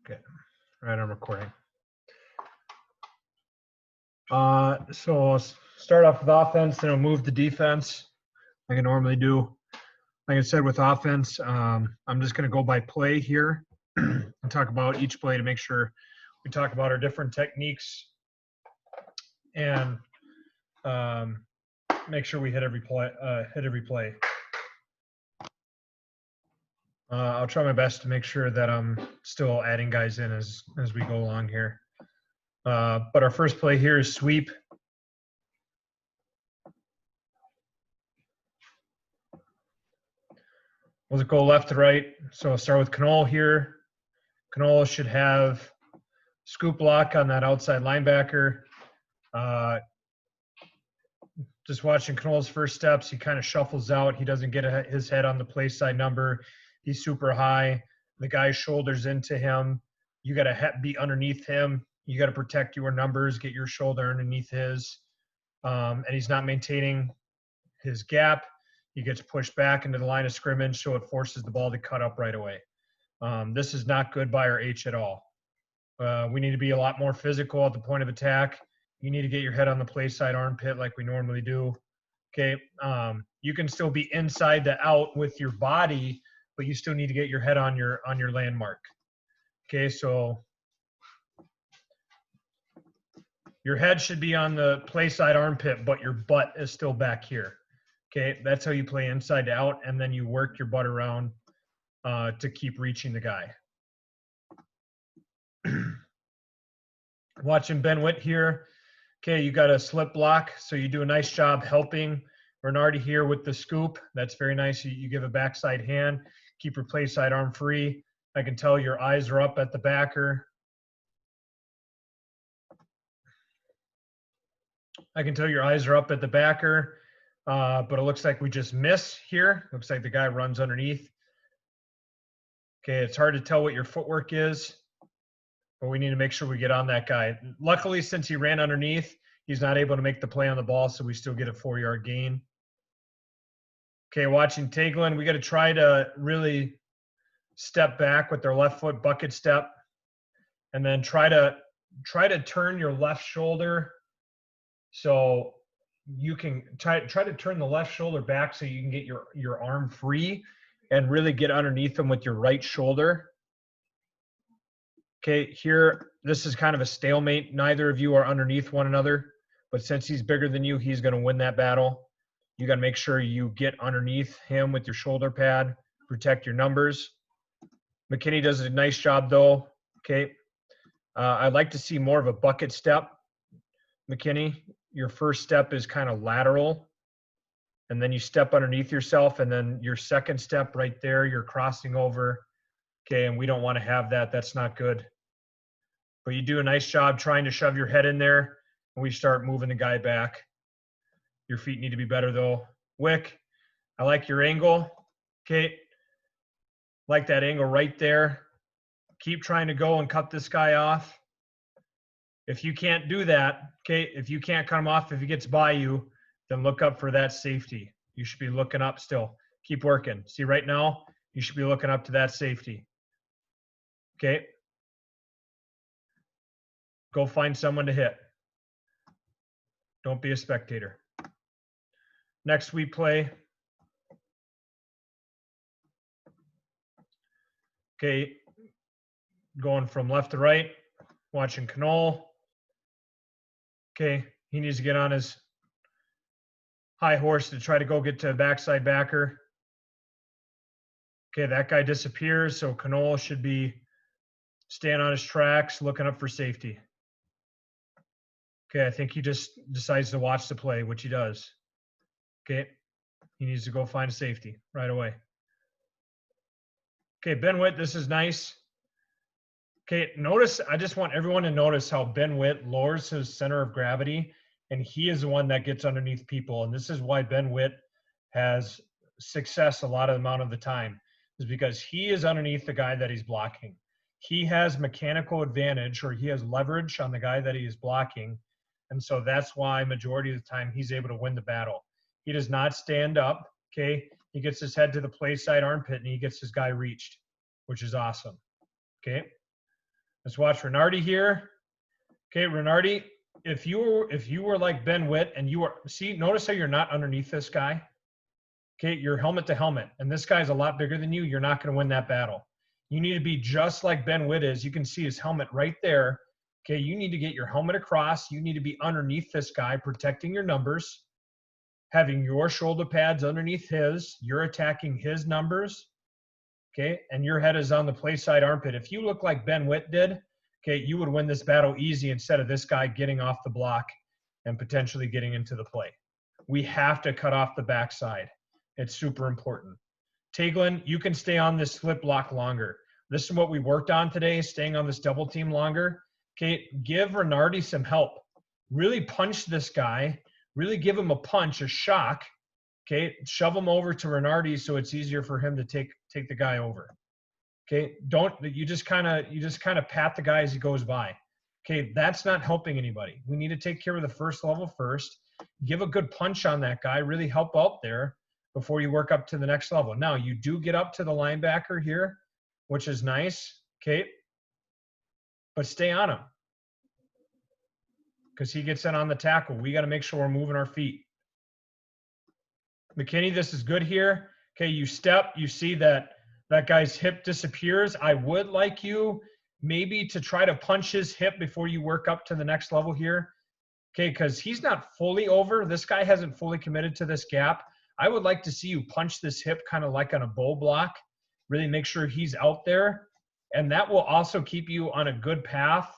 Okay, right, I'm recording. So I'll start off with offense, then I'll move to defense like I normally do. Like I said, with offense, I'm just going to go by play here and talk about each play to make sure we talk about our different techniques and make sure we hit every play. I'll try my best to make sure that I'm still adding guys in as we go along here. But our first play here is sweep. We'll go left to right. So I'll start with Knoll here. Knoll should have scoop block on that outside linebacker. Just watching Knoll's first steps, he kind of shuffles out. He doesn't get his head on the play side number. He's super high. The guy's shoulders into him. You got to be underneath him. You got to protect your numbers, get your shoulder underneath his. And he's not maintaining his gap. He gets pushed back into the line of scrimmage, so it forces the ball to cut up right away. This is not good by our H at all. We need to be a lot more physical at the point of attack. You need to get your head on the play side armpit like we normally do. Okay, you can still be inside the out with your body, but you still need to get your head on your landmark. Okay, so your head should be on the play side armpit, but your butt is still back here. Okay, that's how you play inside to out, and then you work your butt around to keep reaching the guy. Watching Ben Witt here. Okay, you got a slip block, so you do a nice job helping Bernardi here with the scoop. That's very nice. You give a backside hand, keep your play side arm free. I can tell your eyes are up at the backer. But it looks like we just miss here. Looks like the guy runs underneath. Okay, it's hard to tell what your footwork is, but we need to make sure we get on that guy. Luckily, since he ran underneath, he's not able to make the play on the ball, so we still get a 4-yard gain. Okay, watching Taglin, we got to try to really step back with their left foot bucket step, and then try to turn your left shoulder so you can try to turn the left shoulder back so you can get your arm free and really get underneath them with your right shoulder. Okay, here, this is kind of a stalemate. Neither of you are underneath one another, but since he's bigger than you, he's going to win that battle. You got to make sure you get underneath him with your shoulder pad, protect your numbers. McKinney does a nice job, though. Okay, I'd like to see more of a bucket step. McKinney, your first step is kind of lateral, and then you step underneath yourself, and then your second step right there, you're crossing over. Okay, and we don't want to have that. That's not good. But you do a nice job trying to shove your head in there, and we start moving the guy back. Your feet need to be better, though. Wick, I like your angle. Okay, like that angle right there. Keep trying to go and cut this guy off. If you can't do that, okay, if you can't cut him off, if he gets by you, then look up for that safety. You should be looking up still. Keep working. See, right now, you should be looking up to that safety. Okay. Go find someone to hit. Don't be a spectator. Next we play. Okay, going from left to right, watching Knoll. Okay, he needs to get on his high horse to try to go get to a backside backer. Okay, that guy disappears, so Knoll should be staying on his tracks, looking up for safety. Okay, I think he just decides to watch the play, which he does. Okay, he needs to go find a safety right away. Okay, Ben Witt, this is nice. Okay, notice, I just want everyone to notice how Ben Witt lowers his center of gravity, and he is the one that gets underneath people. And this is why Ben Witt has success a lot of the amount of the time, is because he is underneath the guy that he's blocking. He has mechanical advantage, or he has leverage on the guy that he is blocking. And so that's why majority of the time he's able to win the battle. He does not stand up, okay? He gets his head to the play side armpit, and he gets his guy reached, which is awesome, okay? Let's watch Renardi here. Okay, Renardi, if you were like Ben Witt and you are, see, notice how you're not underneath this guy. Okay, you're helmet to helmet, and this guy's a lot bigger than you. You're not going to win that battle. You need to be just like Ben Witt is. You can see his helmet right there. Okay, you need to get your helmet across. You need to be underneath this guy, protecting your numbers, having your shoulder pads underneath his. You're attacking his numbers. Okay, and your head is on the play side armpit. If you look like Ben Witt did, okay, you would win this battle easy instead of this guy getting off the block and potentially getting into the play. We have to cut off the backside. It's super important. Taglin, you can stay on this slip block longer. This is what we worked on today, staying on this double team longer. Okay, give Renardi some help. Really punch this guy. Really give him a punch, a shock. Okay, shove him over to Renardi so it's easier for him to take the guy over. Okay, you just kind of pat the guy as he goes by. Okay, that's not helping anybody. We need to take care of the first level first. Give a good punch on that guy. Really help out there before you work up to the next level. Now, you do get up to the linebacker here, which is nice, okay? But stay on him because he gets in on the tackle. We got to make sure we're moving our feet. McKinney, this is good here. Okay, you step, you see that guy's hip disappears. I would like you maybe to try to punch his hip before you work up to the next level here. Okay, because he's not fully over. This guy hasn't fully committed to this gap. I would like to see you punch this hip kind of like on a bull block, really make sure he's out there. And that will also keep you on a good path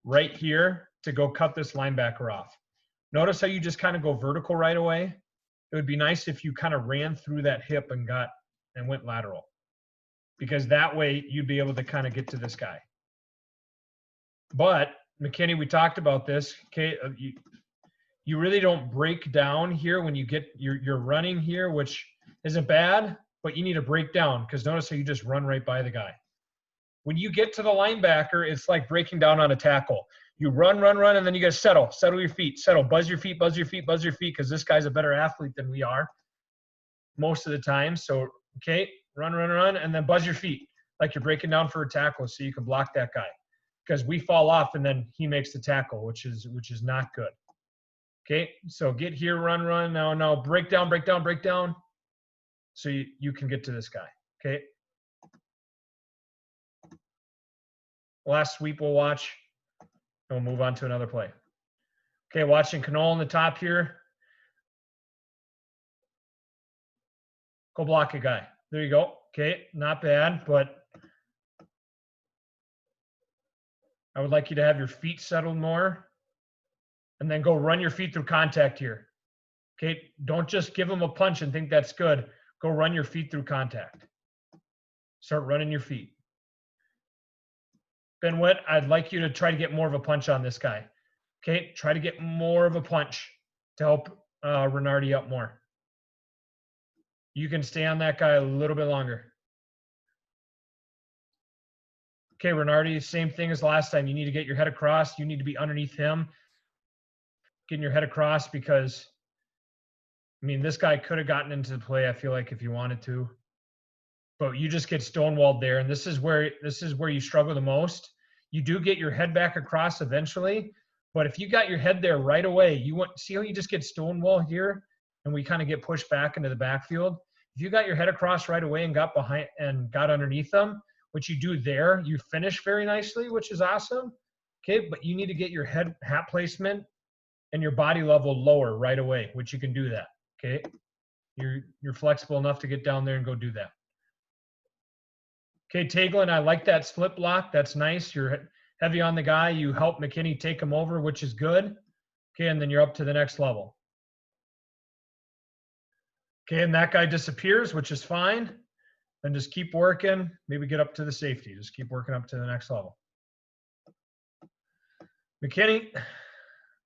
right here to go cut this linebacker off. Notice how you just kind of go vertical right away. It would be nice if you kind of ran through that hip and went lateral, because that way you'd be able to kind of get to this guy. But McKinney, we talked about this. Okay, you really don't break down here when you get you're running here, which isn't bad, but you need to break down because notice how you just run right by the guy. When you get to the linebacker, it's like breaking down on a tackle. You run, and then you got to settle your feet, buzz your feet, because this guy's a better athlete than we are most of the time. So, okay, run, and then buzz your feet like you're breaking down for a tackle so you can block that guy, because we fall off and then he makes the tackle, which is not good. Okay, so get here, run. Now, break down. So you can get to this guy, okay? Last sweep we'll watch, and we'll move on to another play. Okay, watching Canole on the top here. Go block a guy. There you go. Okay, not bad, but I would like you to have your feet settled more. And then go run your feet through contact here. Okay, don't just give them a punch and think that's good. Go run your feet through contact. Start running your feet. Ben Witt, I'd like you to try to get more of a punch on this guy. Okay, try to get more of a punch to help Renardi up more. You can stay on that guy a little bit longer. Okay, Renardi, same thing as last time. You need to get your head across. You need to be underneath him. Getting your head across, because I mean, this guy could have gotten into the play, I feel like, if you wanted to, but you just get stonewalled there. And this is where you struggle the most. You do get your head back across eventually, but if you got your head there right away, see how you just get stonewalled here and we kind of get pushed back into the backfield. If you got your head across right away and got behind and got underneath them, which you do there, you finish very nicely, which is awesome. Okay, but you need to get your hat placement and your body level lower right away, which you can do that, okay? You're flexible enough to get down there and go do that. Okay, Taglin, I like that split block. That's nice. You're heavy on the guy. You help McKinney take him over, which is good. Okay, and then you're up to the next level. Okay, and that guy disappears, which is fine. Then just keep working. Maybe get up to the safety. Just keep working up to the next level. McKinney.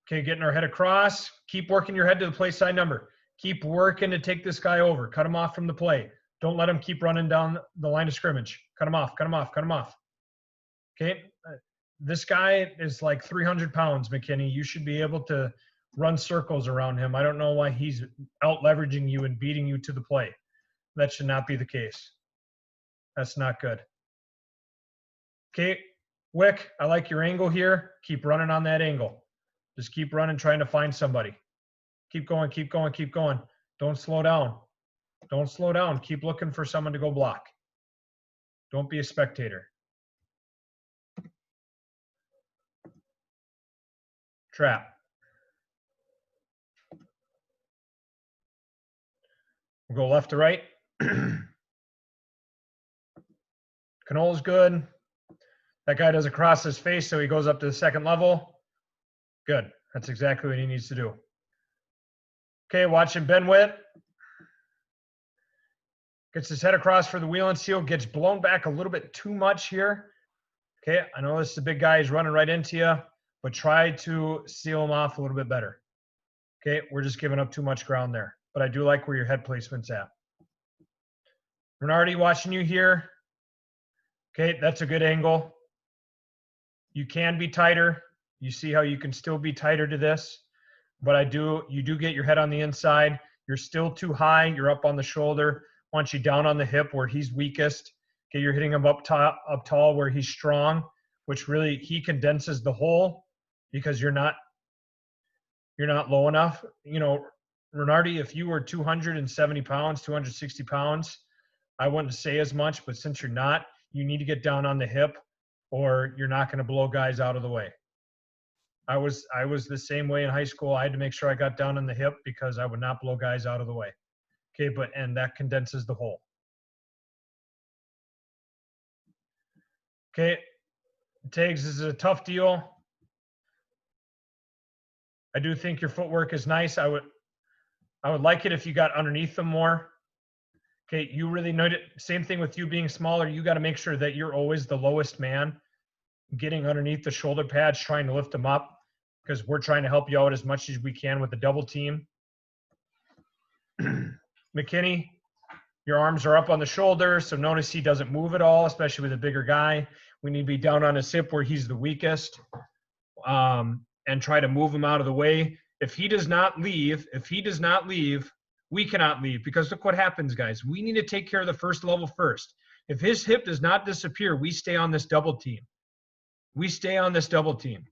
Okay, getting our head across. Keep working your head to the play side number. Keep working to take this guy over. Cut him off from the play. Don't let him keep running down the line of scrimmage. Cut him off. Okay, this guy is like 300 pounds, McKinney. You should be able to run circles around him. I don't know why he's out leveraging you and beating you to the play. That should not be the case. That's not good. Okay, Wick, I like your angle here. Keep running on that angle. Just keep running, trying to find somebody. Keep going, keep going, keep going. Don't slow down. Don't slow down. Keep looking for someone to go block. Don't be a spectator. Trap. We'll go left to right. Canola's good. That guy doesn't cross his face, so he goes up to the second level. Good. That's exactly what he needs to do. Okay, watching Ben Witt. Gets his head across for the wheel and seal. Gets blown back a little bit too much here. Okay, I know this is a big guy. He's running right into you, but try to seal him off a little bit better. Okay, we're just giving up too much ground there. But I do like where your head placement's at. Bernardi, watching you here. Okay, that's a good angle. You can be tighter. You see how you can still be tighter to this. But you do get your head on the inside. You're still too high. You're up on the shoulder. Want you down on the hip where he's weakest. Okay, you're hitting him up tall where he's strong, which really he condenses the hole because you're not low enough. You know, Renardi, if you were 270 pounds, 260 pounds, I wouldn't say as much, but since you're not, you need to get down on the hip or you're not going to blow guys out of the way. I was the same way in high school. I had to make sure I got down on the hip because I would not blow guys out of the way. Okay, and that condenses the hole. Okay, tags is a tough deal. I do think your footwork is nice. I would like it if you got underneath them more. Okay, you really know it. Same thing with you being smaller. You got to make sure that you're always the lowest man, getting underneath the shoulder pads, trying to lift them up because we're trying to help you out as much as we can with the double team. McKinney, your arms are up on the shoulder, so notice he doesn't move at all, especially with a bigger guy. We need to be down on his hip where he's the weakest and try to move him out of the way. If he does not leave, we cannot leave because look what happens, guys. We need to take care of the first level first. If his hip does not disappear, we stay on this double team. We stay on this double team.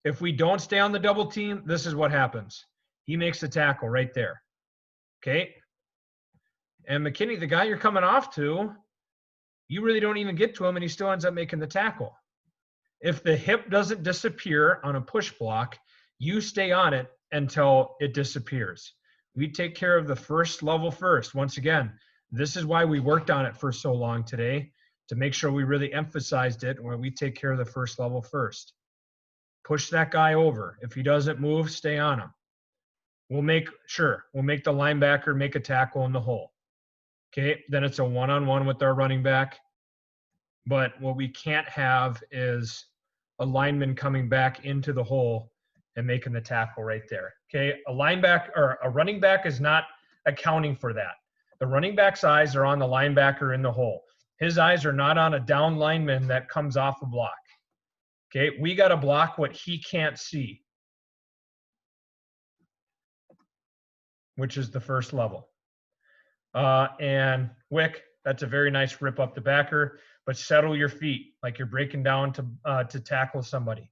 If we don't stay on the double team, this is what happens. He makes the tackle right there. Okay? And McKinney, the guy you're coming off to, you really don't even get to him and he still ends up making the tackle. If the hip doesn't disappear on a push block, you stay on it until it disappears. We take care of the first level first. Once again, this is why we worked on it for so long today, to make sure we really emphasized it when we take care of the first level first. Push that guy over. If he doesn't move, stay on him. We'll make the linebacker make a tackle in the hole. Okay, then it's a one-on-one with our running back. But what we can't have is a lineman coming back into the hole and making the tackle right there. Okay, a running back is not accounting for that. The running back's eyes are on the linebacker in the hole. His eyes are not on a down lineman that comes off a block. Okay, we got to block what he can't see, which is the first level. And Wick, that's a very nice rip up the backer, but settle your feet like you're breaking down to tackle somebody.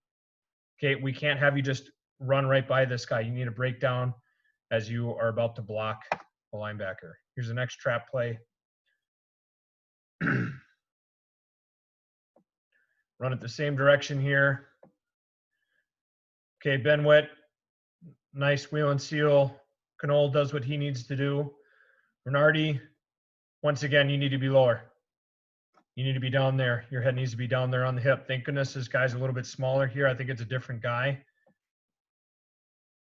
Okay, we can't have you just run right by this guy. You need to break down as you are about to block the linebacker. Here's the next trap play. Run it the same direction here. Okay, Ben Witt, nice wheel and seal. Canole does what he needs to do. Bernardi, once again, you need to be lower. You need to be down there. Your head needs to be down there on the hip. Thank goodness this guy's a little bit smaller here. I think it's a different guy.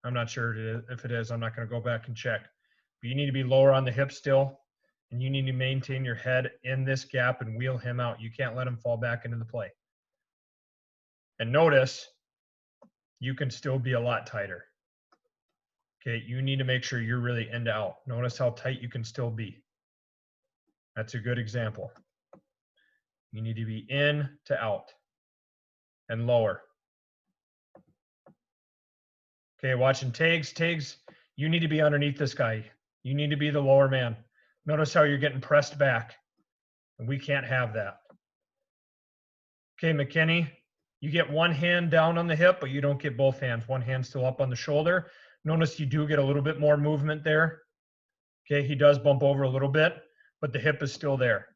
I'm not sure if it is. I'm not going to go back and check. But you need to be lower on the hip still, and you need to maintain your head in this gap and wheel him out. You can't let him fall back into the play. And notice, you can still be a lot tighter. Okay, you need to make sure you're really end out. Notice how tight you can still be. That's a good example. You need to be in to out and lower. Okay, watching Tags. Tags, you need to be underneath this guy. You need to be the lower man. Notice how you're getting pressed back. And we can't have that. Okay, McKinney, You get one hand down on the hip, but you don't get both hands. One hand still up on the shoulder. Notice you do get a little bit more movement there. Okay, he does bump over a little bit, but the hip is still there.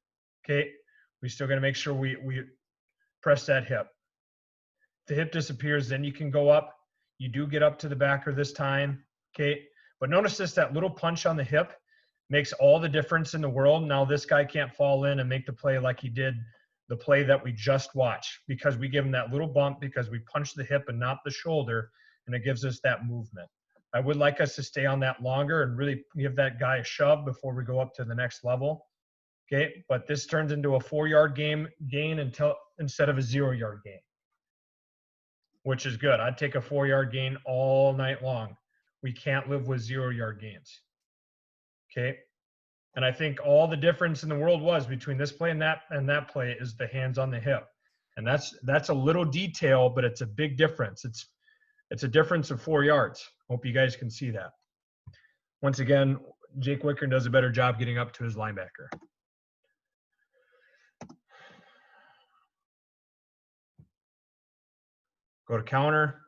Okay, we still got to make sure we press that hip. If the hip disappears, then you can go up. You do get up to the backer this time. Okay, but notice this, that little punch on the hip makes all the difference in the world. Now this guy can't fall in and make the play like he did the play that we just watched, because we give him that little bump because we punch the hip and not the shoulder, and it gives us that movement. I would like us to stay on that longer and really give that guy a shove before we go up to the next level. Okay, but this turns into a 4-yard gain instead of a 0-yard gain, which is good. I'd take a 4-yard gain all night long. We can't live with 0-yard gains. Okay, and I think all the difference in the world was between this play and that play is the hands on the hip, and that's a little detail, but it's a big difference. It's a difference of 4 yards. Hope you guys can see that. Once again, Jake Wickern does a better job getting up to his linebacker. Go to counter.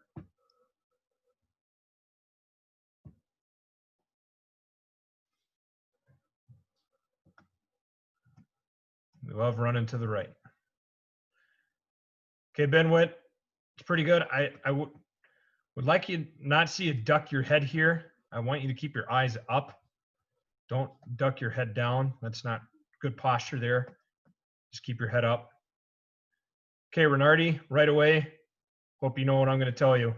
We love running to the right. Okay, Ben Witt, it's pretty good. I would like you not see you duck your head here. I want you to keep your eyes up. Don't duck your head down. That's not good posture there. Just keep your head up. Okay, Renardi, right away. Hope you know what I'm going to tell you.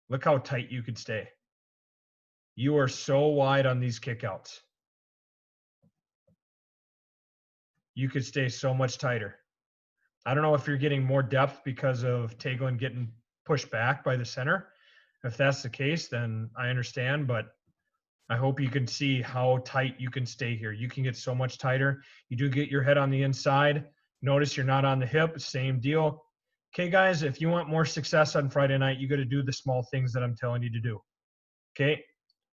Look how tight you could stay. You are so wide on these kickouts. You could stay so much tighter. I don't know if you're getting more depth because of Taglin getting pushed back by the center. If that's the case, then I understand, but I hope you can see how tight you can stay here. You can get so much tighter. You do get your head on the inside. Notice you're not on the hip, same deal. Okay, guys, if you want more success on Friday night, you got to do the small things that I'm telling you to do. Okay?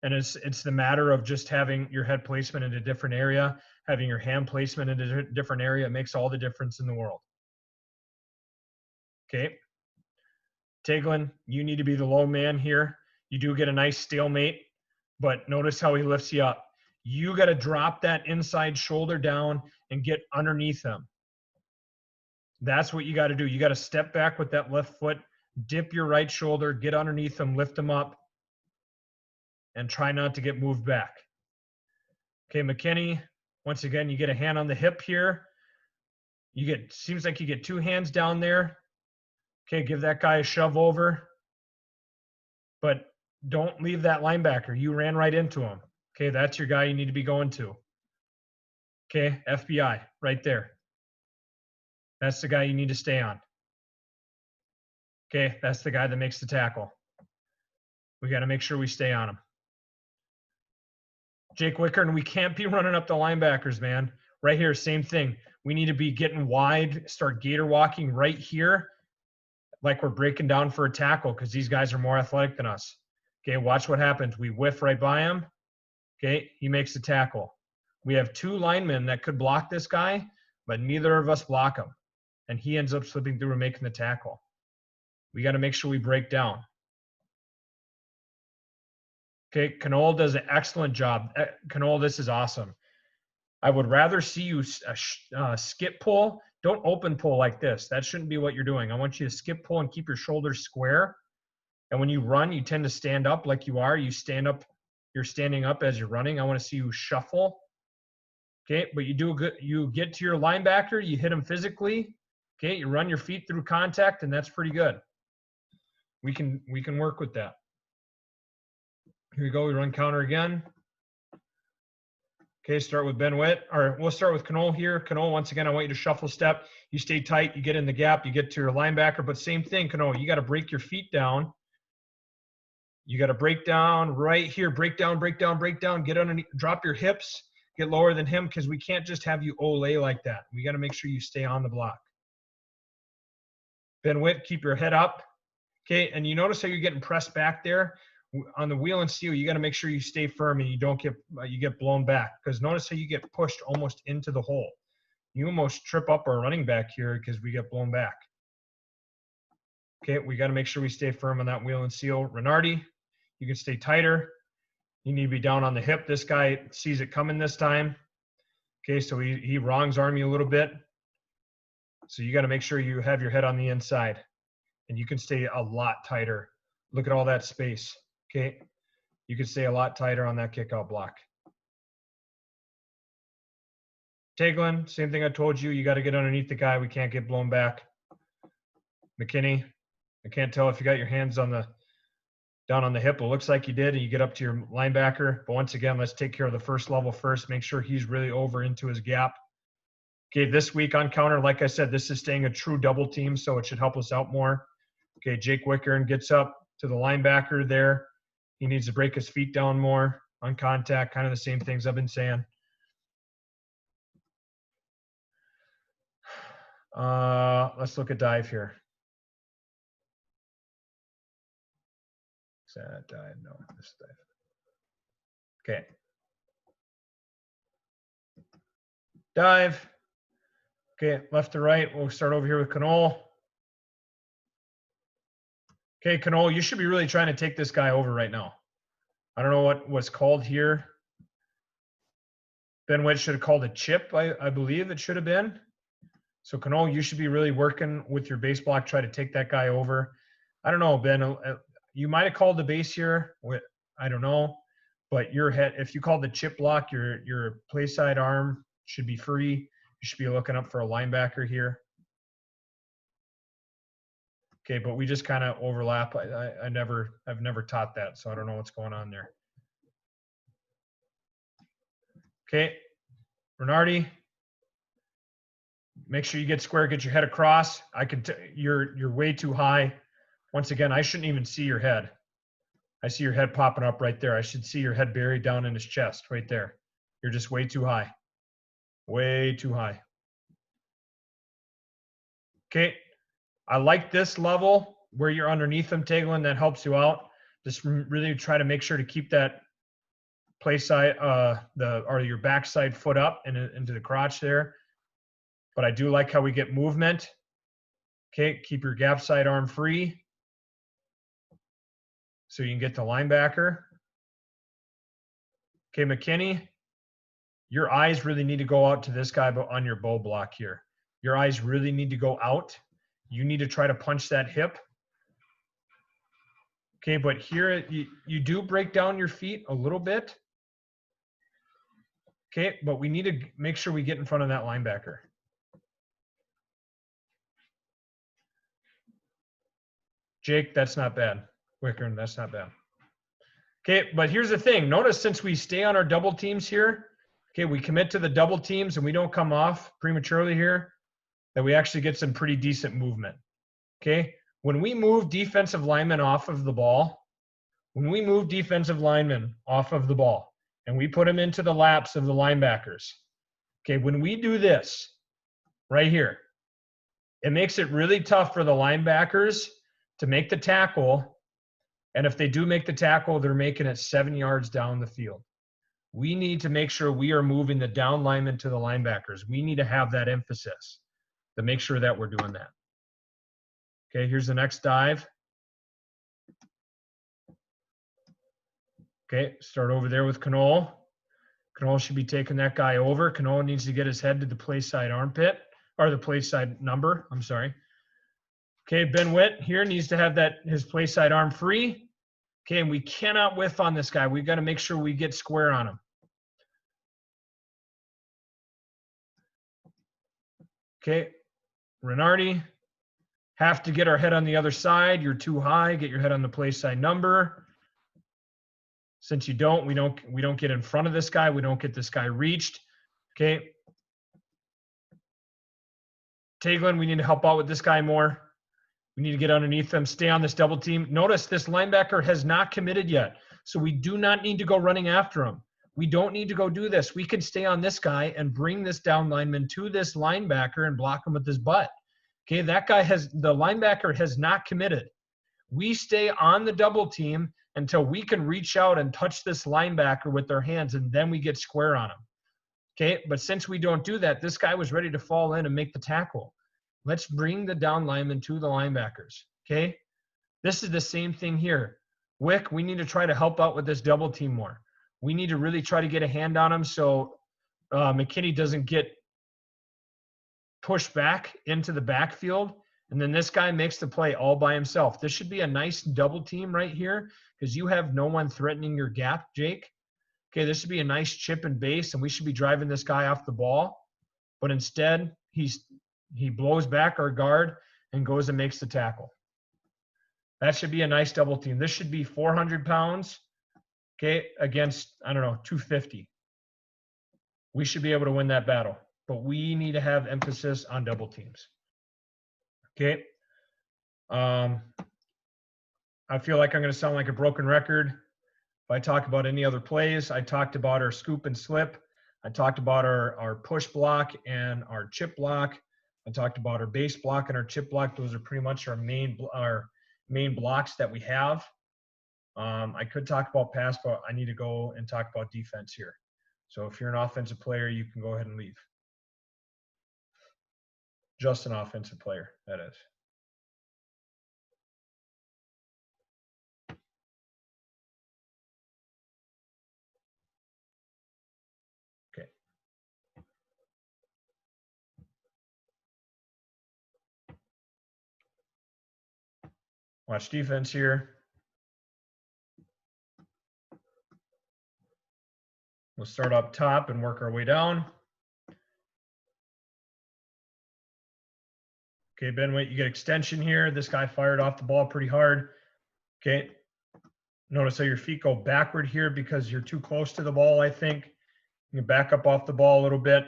And it's the matter of just having your head placement in a different area, having your hand placement in a different area. It makes all the difference in the world. Okay? Taglin, you need to be the low man here. You do get a nice stalemate, but notice how he lifts you up. You got to drop that inside shoulder down and get underneath him. That's what you got to do. You got to step back with that left foot, dip your right shoulder, get underneath him, lift him up, and try not to get moved back. Okay, McKinney, once again, you get a hand on the hip here. Seems like you get 2 hands down there. Okay, give that guy a shove over. But don't leave that linebacker. You ran right into him. Okay, that's your guy you need to be going to. Okay, FBI, right there. That's the guy you need to stay on. Okay, that's the guy that makes the tackle. We got to make sure we stay on him. Jake Wickern, we can't be running up the linebackers, man. Right here, same thing. We need to be getting wide, start gator walking right here, like we're breaking down for a tackle, because these guys are more athletic than us. Okay, watch what happens. We whiff right by him. Okay, he makes the tackle. We have 2 linemen that could block this guy, but neither of us block him. And he ends up slipping through and making the tackle. We got to make sure we break down. Okay, Canole does an excellent job. Canole, this is awesome. I would rather see you skip pull. Don't open pull like this. That shouldn't be what you're doing. I want you to skip pull and keep your shoulders square. And when you run, you tend to stand up like you are. You stand up. You're standing up as you're running. I want to see you shuffle. Okay, but you do good. You get to your linebacker. You hit him physically. Okay, you run your feet through contact, and that's pretty good. We can work with that. Here we go. We run counter again. Okay, start with Ben Witt, or we'll start with Canole here. Canole, once again, I want you to shuffle step. You stay tight. You get in the gap. You get to your linebacker, but same thing, Canole. You got to break your feet down. You got to break down right here. Break down, break down, break down. Get underneath. Drop your hips. Get lower than him, because we can't just have you ole like that. We got to make sure you stay on the block. Ben Witt, keep your head up. Okay, and you notice how you're getting pressed back there on the wheel and seal. You got to make sure you stay firm and you don't get blown back, because notice how you get pushed almost into the hole. You almost trip up our running back here because we get blown back. Okay, we got to make sure we stay firm on that wheel and seal. Renardi, you can stay tighter. You need to be down on the hip. This guy sees it coming this time. Okay, so he wrongs arm you a little bit. So you got to make sure you have your head on the inside. And you can stay a lot tighter. Look at all that space. Okay, you can stay a lot tighter on that kick out block. Taglin, same thing I told you. You got to get underneath the guy. We can't get blown back. McKinney, I can't tell if you got your hands on the down on the hip. It looks like you did, and you get up to your linebacker. But once again, let's take care of the first level first. Make sure he's really over into his gap. Okay, this week on counter, like I said, this is staying a true double team, so it should help us out more. Okay, Jake Wickern gets up to the linebacker there. He needs to break his feet down more on contact, kind of the same things I've been saying. Let's look at dive here. Is that dive? No, this dive. Okay. Dive. Okay, left to right. We'll start over here with Canole. Okay, Canole, you should be really trying to take this guy over right now. I don't know what was called here. Ben Witt should have called a chip, I believe it should have been. So Canole, you should be really working with your base block, try to take that guy over. I don't know, Ben. You might have called the base here. I don't know. But your head, if you call the chip block, your play side arm should be free. You should be looking up for a linebacker here. Okay, but we just kind of overlap. I've never taught that, so I don't know what's going on there. Okay, Renardi, make sure you get square, get your head across. You're way too high. Once again, I shouldn't even see your head. I see your head popping up right there. I should see your head buried down in his chest right there. You're just way too high. Way too high. Okay. I like this level where you're underneath them, Taglin. That helps you out. Just really try to make sure to keep that play side, your backside foot up and into the crotch there. But I do like how we get movement. Okay, keep your gap side arm free so you can get the linebacker. Okay, McKinney, your eyes really need to go out to this guy on your bow block here. Your eyes really need to go out. You need to try to punch that hip. Okay, but here you do break down your feet a little bit. Okay, but we need to make sure we get in front of that linebacker. Jake, that's not bad. Wickern, that's not bad. Okay, but here's the thing. Notice since we stay on our double teams here, okay, we commit to the double teams and we don't come off prematurely here, that we actually get some pretty decent movement. Okay, when we move defensive linemen off of the ball, and we put them into the laps of the linebackers, okay, when we do this right here, it makes it really tough for the linebackers to make the tackle. And if they do make the tackle, they're making it 7 yards down the field. We need to make sure we are moving the down linemen to the linebackers. We need to have that emphasis to make sure that we're doing that. Okay, here's the next dive. Okay, start over there with Canole. Canole should be taking that guy over. Canole needs to get his head to the play side armpit, or the play side number, I'm sorry. Okay, Ben Witt here needs to have his play side arm free. Okay, and we cannot whiff on this guy. We've got to make sure we get square on him. Okay, Renardi, have to get our head on the other side. You're too high. Get your head on the play side number. Since you don't, we don't get in front of this guy. We don't get this guy reached. Okay. Taglin, we need to help out with this guy more. We need to get underneath them, stay on this double team. Notice this linebacker has not committed yet, so we do not need to go running after him. We don't need to go do this. We can stay on this guy and bring this down lineman to this linebacker and block him with his butt. Okay, the linebacker has not committed. We stay on the double team until we can reach out and touch this linebacker with our hands, and then we get square on him. Okay, but since we don't do that, this guy was ready to fall in and make the tackle. Let's bring the down lineman to the linebackers. Okay. This is the same thing here. Wick, we need to try to help out with this double team more. We need to really try to get a hand on him so McKinney doesn't get pushed back into the backfield. And then this guy makes the play all by himself. This should be a nice double team right here because you have no one threatening your gap, Jake. Okay, this should be a nice chip and base, and we should be driving this guy off the ball. But instead, he blows back our guard and goes and makes the tackle. That should be a nice double team. This should be 400 pounds, okay, against, I don't know, 250. We should be able to win that battle, but we need to have emphasis on double teams. Okay. I feel like I'm going to sound like a broken record. If I talk about any other plays, I talked about our scoop and slip. I talked about our push block and our chip block. I talked about our base block and our chip block. Those are pretty much our main blocks that we have. I could talk about pass, but I need to go and talk about defense here. So if you're an offensive player, you can go ahead and leave. Just an offensive player, that is. Okay. Watch defense here. We'll start up top and work our way down. Okay, Ben, wait, you get extension here. This guy fired off the ball pretty hard. Okay. Notice how your feet go backward here because you're too close to the ball, I think. You can back up off the ball a little bit.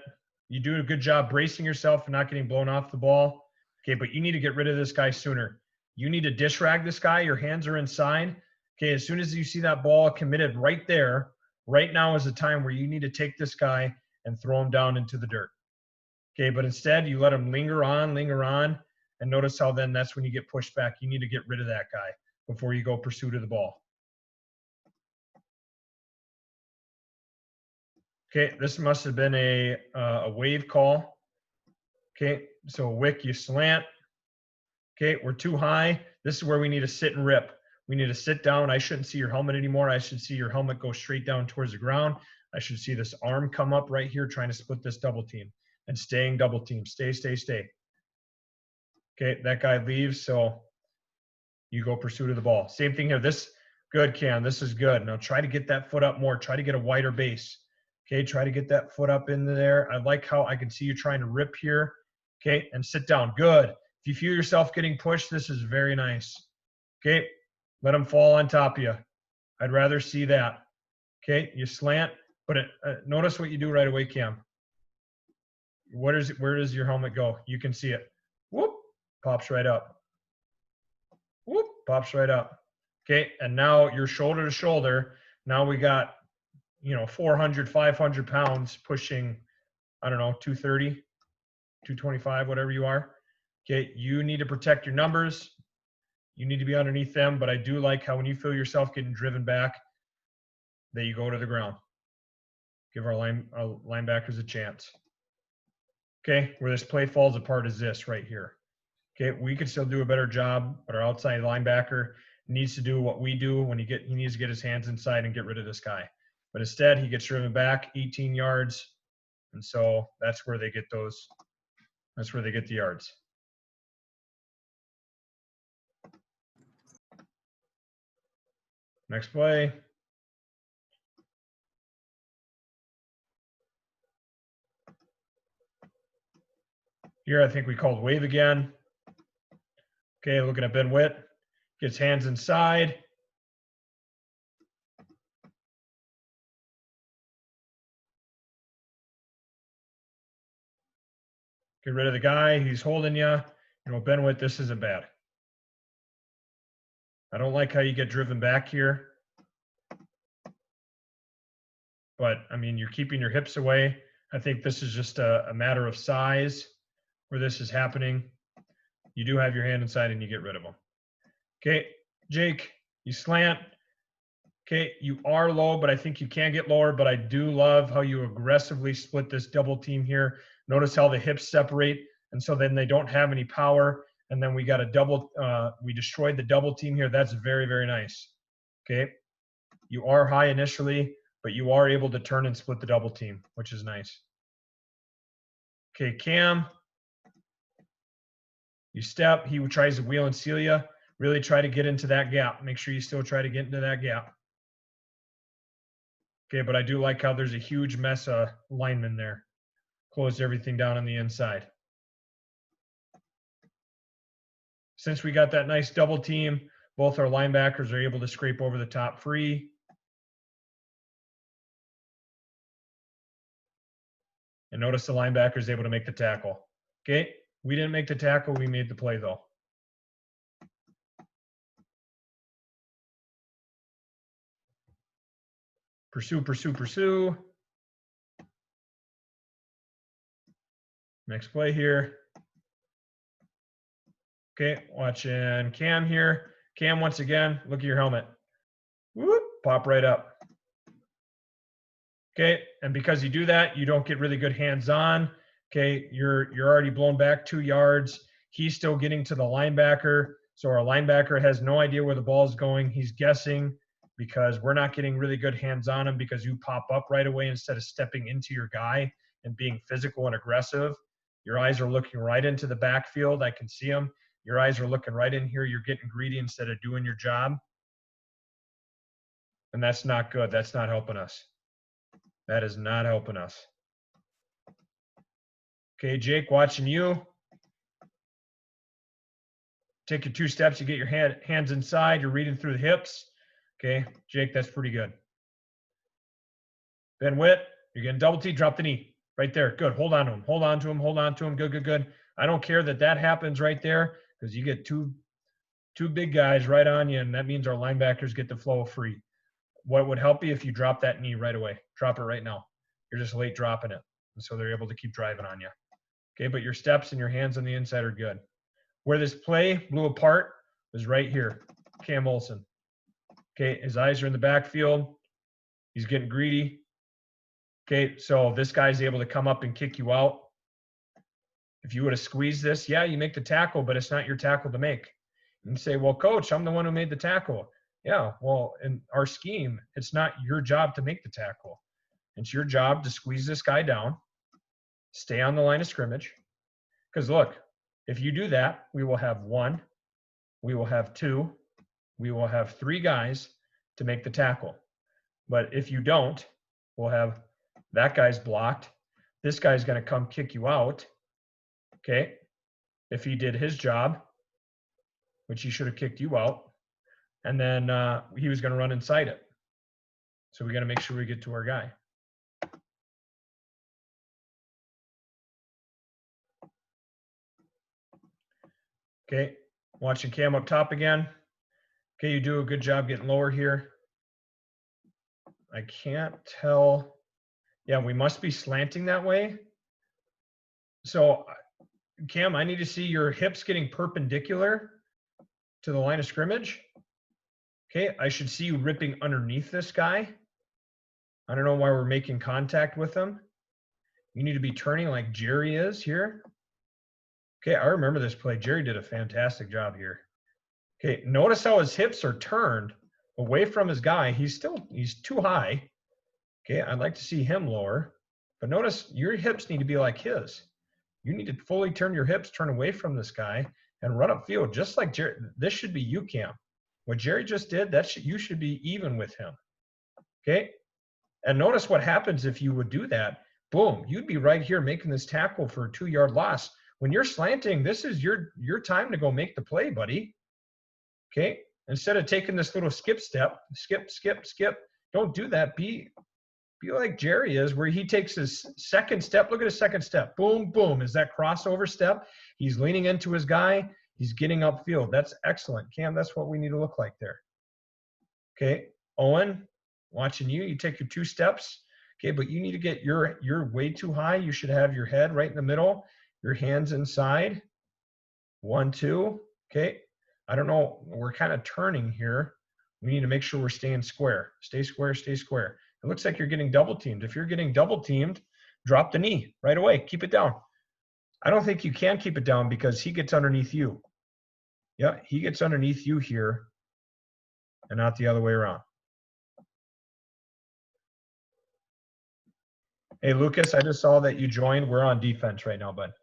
You do a good job bracing yourself and not getting blown off the ball. Okay, but you need to get rid of this guy sooner. You need to dish rag this guy. Your hands are inside. Okay, as soon as you see that ball committed right there, right now is the time where you need to take this guy and throw him down into the dirt. Okay, but instead you let him linger on, and notice how then that's when you get pushed back. You need to get rid of that guy before you go pursuit of the ball. Okay, this must have been a wave call. Okay, so wick, you slant. Okay, we're too high. This is where we need to sit and rip. We need to sit down. I shouldn't see your helmet anymore. I should see your helmet go straight down towards the ground. I should see this arm come up right here trying to split this double team and staying double team. Stay, stay, stay. Okay, that guy leaves, so you go pursuit of the ball. Same thing here. This, good, Cam. This is good. Now try to get that foot up more. Try to get a wider base. Okay, try to get that foot up into there. I like how I can see you trying to rip here. Okay, and sit down. Good. If you feel yourself getting pushed, this is very nice. Okay, let them fall on top of you. I'd rather see that. Okay, you slant, but notice what you do right away, Cam. Where does your helmet go? You can see it. Whoop, pops right up. Whoop, pops right up. Okay, and now you're shoulder to shoulder. Now we got, 400, 500 pounds pushing, I don't know, 230, 225, whatever you are. Okay, you need to protect your numbers. You need to be underneath them, but I do like how when you feel yourself getting driven back, that you go to the ground. Give our linebackers a chance. Okay, where this play falls apart is this right here. Okay, we could still do a better job, but our outside linebacker needs to do what we do when he needs to get his hands inside and get rid of this guy. But instead, he gets driven back 18 yards, and so that's where they get those. That's where they get the yards. Next play. Here, I think we called wave again. Okay, looking at Ben Witt. Gets hands inside. Get rid of the guy. He's holding you. Ben Witt, this isn't bad. I don't like how you get driven back here. But, I mean, you're keeping your hips away. I think this is just a matter of size where this is happening. You do have your hand inside and you get rid of them. Okay, Jake, you slant. Okay, you are low, but I think you can get lower, but I do love how you aggressively split this double team here. Notice how the hips separate, and so then they don't have any power. And then we got a double, we destroyed the double team here. That's very, very nice. Okay. You are high initially, but you are able to turn and split the double team, which is nice. Okay, Cam, you step, he tries to wheel and seal you. Really try to get into that gap. Make sure you still try to get into that gap. Okay, but I do like how there's a huge mess of linemen there. Closed everything down on the inside. Since we got that nice double team, both our linebackers are able to scrape over the top free. And notice the linebacker is able to make the tackle. Okay, we didn't make the tackle, we made the play though. Pursue, pursue, pursue. Next play here. Okay, watching Cam here. Cam, once again, look at your helmet. Whoop, pop right up. Okay, and because you do that, you don't get really good hands-on. Okay, you're already blown back 2 yards. He's still getting to the linebacker. So our linebacker has no idea where the ball is going. He's guessing because we're not getting really good hands on him because you pop up right away instead of stepping into your guy and being physical and aggressive. Your eyes are looking right into the backfield. I can see them. Your eyes are looking right in here. You're getting greedy instead of doing your job. And that's not good. That's not helping us. That is not helping us. Okay, Jake, watching you. Take your 2 steps. You get your hands inside. You're reading through the hips. Okay, Jake, that's pretty good. Ben Witt, you're getting double T. Drop the knee. Right there. Good. Hold on to him. Hold on to him. Hold on to him. Good, good, good. I don't care that that happens right there because you get two big guys right on you, and that means our linebackers get the flow free. What would help you if you drop that knee right away? Drop it right now. You're just late dropping it, and so they're able to keep driving on you. Okay, but your steps and your hands on the inside are good. Where this play blew apart was right here. Cam Olsen. Okay, his eyes are in the backfield. He's getting greedy. Okay, so this guy's able to come up and kick you out. If you would have squeezed this, yeah, you make the tackle, but it's not your tackle to make. You say, well, coach, I'm the one who made the tackle. Yeah, well, in our scheme, it's not your job to make the tackle. It's your job to squeeze this guy down, stay on the line of scrimmage. Because look, if you do that, we will have 1, we will have 2, we will have 3 guys to make the tackle. But if you don't, we'll have that guy's blocked. This guy's going to come kick you out. Okay. If he did his job, which he should have kicked you out, and then he was going to run inside it. So we got to make sure we get to our guy. Okay. Watching Cam up top again. Okay. You do a good job getting lower here. I can't tell. Yeah, we must be slanting that way. So, Cam, I need to see your hips getting perpendicular to the line of scrimmage. Okay, I should see you ripping underneath this guy. I don't know why we're making contact with him. You need to be turning like Jerry is here. Okay, I remember this play. Jerry did a fantastic job here. Okay, notice how his hips are turned away from his guy. He's too high. Okay, I'd like to see him lower. But notice your hips need to be like his. You need to fully turn your hips, turn away from this guy, and run upfield just like Jerry. This should be you, Cam. What Jerry just did, you should be even with him. Okay? And notice what happens if you would do that. Boom, you'd be right here making this tackle for a 2-yard loss. When you're slanting, this is your time to go make the play, buddy. Okay? Instead of taking this little skip step, skip, don't do that. Be like Jerry is, where he takes his second step. Look at his second step. Boom, boom. Is that crossover step? He's leaning into his guy. He's getting upfield. That's excellent. Cam, that's what we need to look like there. Okay. Owen, watching you. You take your 2 steps. Okay, but you need to get you're way too high. You should have your head right in the middle, your hands inside. 1, 2. Okay. I don't know. We're kind of turning here. We need to make sure we're staying square. Stay square, stay square. It looks like you're getting double teamed. If you're getting double teamed, drop the knee right away. Keep it down. I don't think you can keep it down because he gets underneath you. Yeah, he gets underneath you here and not the other way around. Hey, Lucas, I just saw that you joined. We're on defense right now, bud.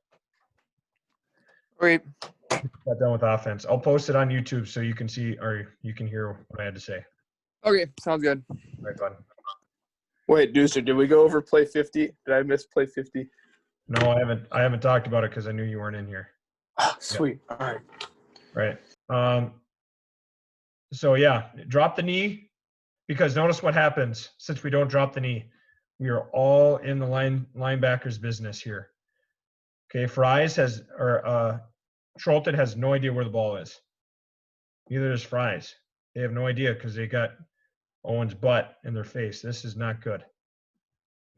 Great. Got done with offense. I'll post it on YouTube so you can see or you can hear what I had to say. Okay, sounds good. All right, bud. Wait, Deucer, did we go over play 50? Did I miss play 50? No, I haven't talked about it because I knew you weren't in here. Oh, sweet. All right. Right. So yeah, drop the knee, because notice what happens since we don't drop the knee. We are all in the linebacker's business here. Okay, Trolton has no idea where the ball is. Neither does Fries. They have no idea because they got Owen's butt in their face. This is not good.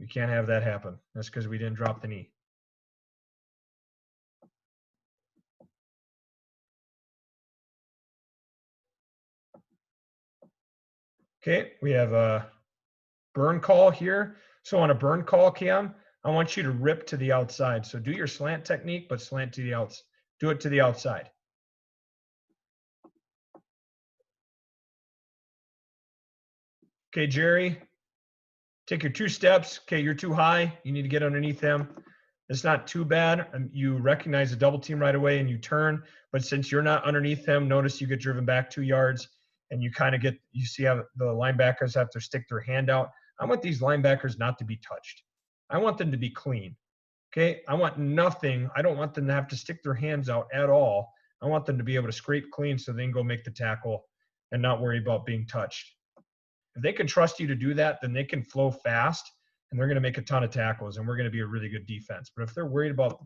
We can't have that happen. That's because we didn't drop the knee. Okay, we have a burn call here. So on a burn call, Cam, I want you to rip to the outside. So do your slant technique, but slant to the outside. Do it to the outside. Okay, Jerry, take your 2 steps. Okay, you're too high. You need to get underneath him. It's not too bad. You recognize the double team right away and you turn. But since you're not underneath him, notice you get driven back 2 yards and you kind of you see how the linebackers have to stick their hand out. I want these linebackers not to be touched. I want them to be clean. Okay, I want nothing. I don't want them to have to stick their hands out at all. I want them to be able to scrape clean so they can go make the tackle and not worry about being touched. If they can trust you to do that, then they can flow fast and they're going to make a ton of tackles and we're going to be a really good defense. But if they're worried about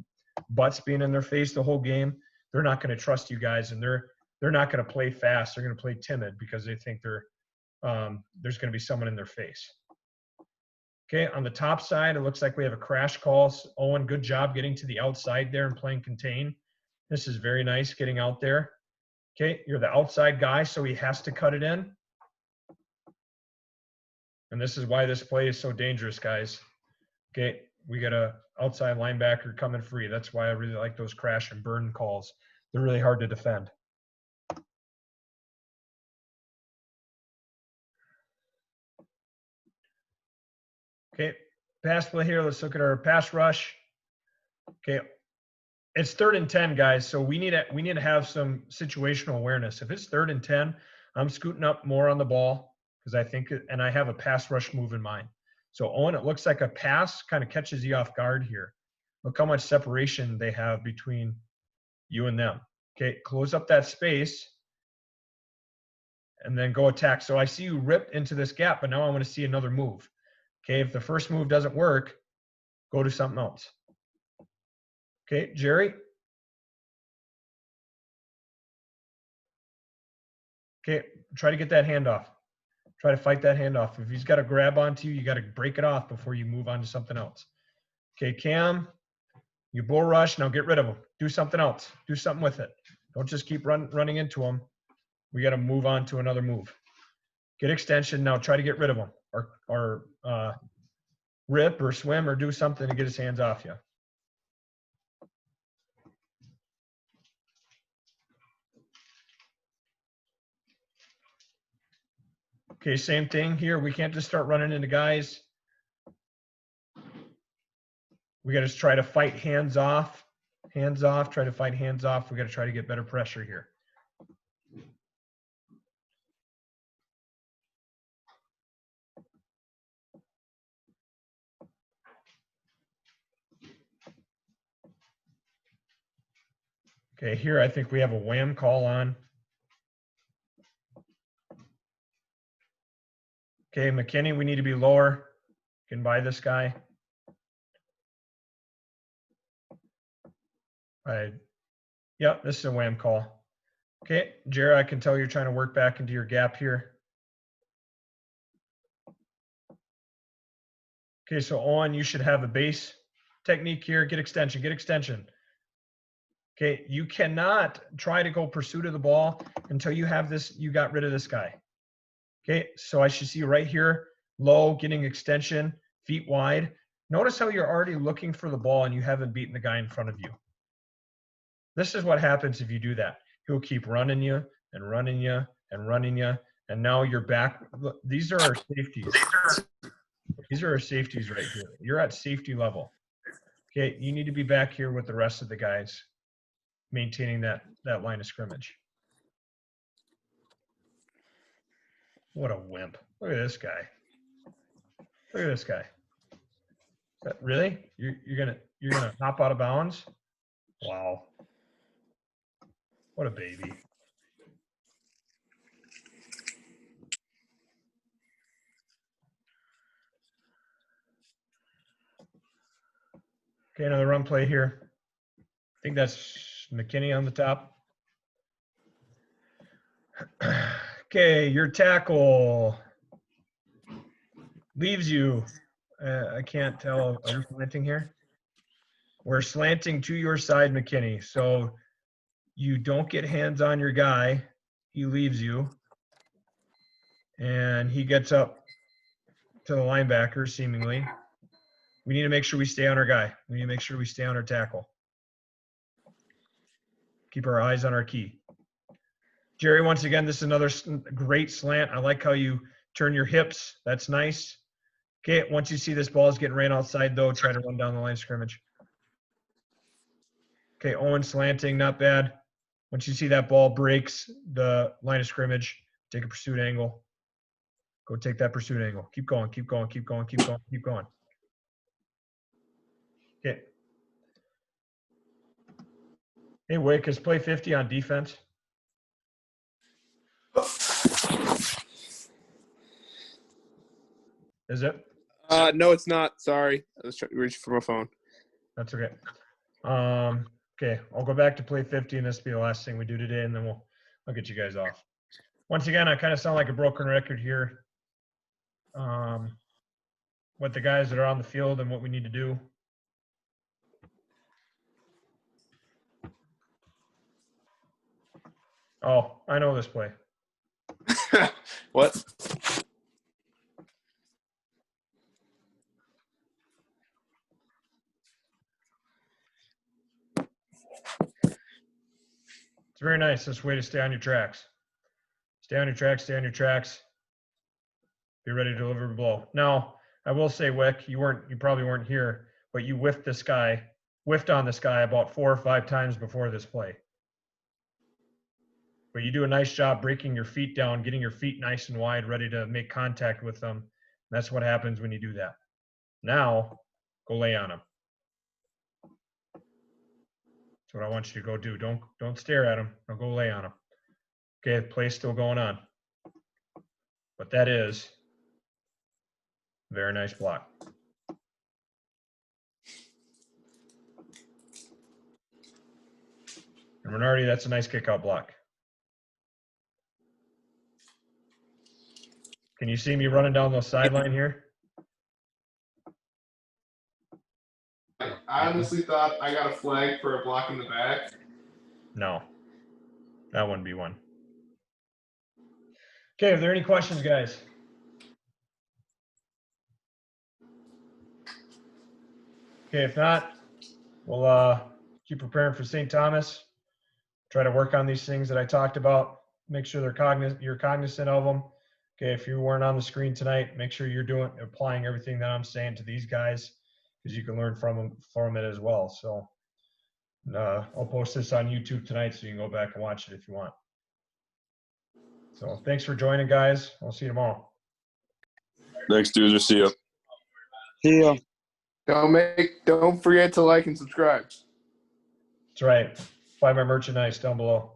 butts being in their face the whole game, they're not going to trust you guys and they're not going to play fast. They're going to play timid because they think there's going to be someone in their face. Okay, on the top side, it looks like we have a crash call. Owen, good job getting to the outside there and playing contain. This is very nice getting out there. Okay, you're the outside guy, so he has to cut it in. And this is why this play is so dangerous, guys. Okay, we got a outside linebacker coming free. That's why I really like those crash and burn calls. They're really hard to defend. Okay, pass play here. Let's look at our pass rush. Okay, it's 3rd and 10, guys. So we need to have some situational awareness. If it's 3rd and 10, I'm scooting up more on the ball because I think, and I have a pass rush move in mind. So Owen, it looks like a pass kind of catches you off guard here. Look how much separation they have between you and them. Okay, close up that space and then go attack. So I see you rip into this gap, but now I want to see another move. Okay, if the first move doesn't work, go to something else. Okay, Jerry. Okay, try to get that handoff. Try to fight that handoff. If he's got to grab onto you, you got to break it off before you move on to something else. Okay, Cam, you bull rush. Now get rid of him. Do something else. Do something with it. Don't just keep running into him. We got to move on to another move. Get extension. Now try to get rid of him or rip or swim or do something to get his hands off you. Okay, same thing here. We can't just start running into guys. We got to try to fight hands off, try to fight hands off. We got to try to get better pressure here. Okay, here I think we have a wham call on. Okay, McKinney, we need to be lower. Can buy this guy. Yep, this is a wham call. Okay, Jared, I can tell you're trying to work back into your gap here. Okay, so Owen, you should have a base technique here. Get extension, get extension. Okay, you cannot try to go pursuit of the ball until you have this, you got rid of this guy. Okay, so I should see right here, low, getting extension, feet wide. Notice how you're already looking for the ball and you haven't beaten the guy in front of you. This is what happens if you do that. he'll keep running you and running you and running you. And now you're back. Look, these are our safeties. These are our safeties right here. You're at safety level. Okay, you need to be back here with the rest of the guys, maintaining that line of scrimmage. What a wimp. Look at this guy. Look at this guy. Really? You're gonna hop out of bounds? Wow. What a baby. Okay, another run play here. I think that's McKinney on the top. Okay, your tackle leaves you. I can't tell. Are we slanting here? We're slanting to your side, McKinney. So you don't get hands on your guy. He leaves you. And he gets up to the linebacker, seemingly. We need to make sure we stay on our guy. We need to make sure we stay on our tackle. Keep our eyes on our key. Jerry, once again, this is another great slant. I like how you turn your hips. That's nice. Okay, once you see this ball is getting ran outside, though, try to run down the line of scrimmage. Okay, Owen slanting, not bad. Once you see that ball breaks the line of scrimmage, take a pursuit angle. Go take that pursuit angle. Keep going, keep going, keep going, keep going, keep going. Okay. Hey, Wick, is play 50 on defense? Is it? No, it's not. Sorry. I was trying to reach for my phone. That's okay. Okay, I'll go back to play 50, and this will be the last thing we do today, and then I'll get you guys off. Once again, I kind of sound like a broken record here. What the guys that are on the field and what we need to do. Oh, I know this play. What? It's very nice. This way to stay on your tracks. Stay on your tracks, stay on your tracks. Be ready to deliver a blow. Now, I will say, Wick, you probably weren't here, but you whiffed on this guy about 4 or 5 times before this play. But you do a nice job breaking your feet down, getting your feet nice and wide, ready to make contact with them. That's what happens when you do that. Now, go lay on him. That's what I want you to go do. Don't stare at him. Now go lay on him. Okay, the play's still going on. But that is a very nice block. And Renardi, that's a nice kick-out block. Can you see me running down the sideline here? I honestly thought I got a flag for a block in the back. No, that wouldn't be one. Okay, are there any questions, guys? Okay, if not, we'll keep preparing for St. Thomas. Try to work on these things that I talked about. Make sure you're cognizant of them. Okay, if you weren't on the screen tonight, make sure you're applying everything that I'm saying to these guys, because you can learn from it as well. So I'll post this on YouTube tonight, so you can go back and watch it if you want. So thanks for joining, guys. I'll see you tomorrow. Thanks, dudes. We'll see you. See ya. Don't forget to like and subscribe. That's right. Buy my merchandise down below.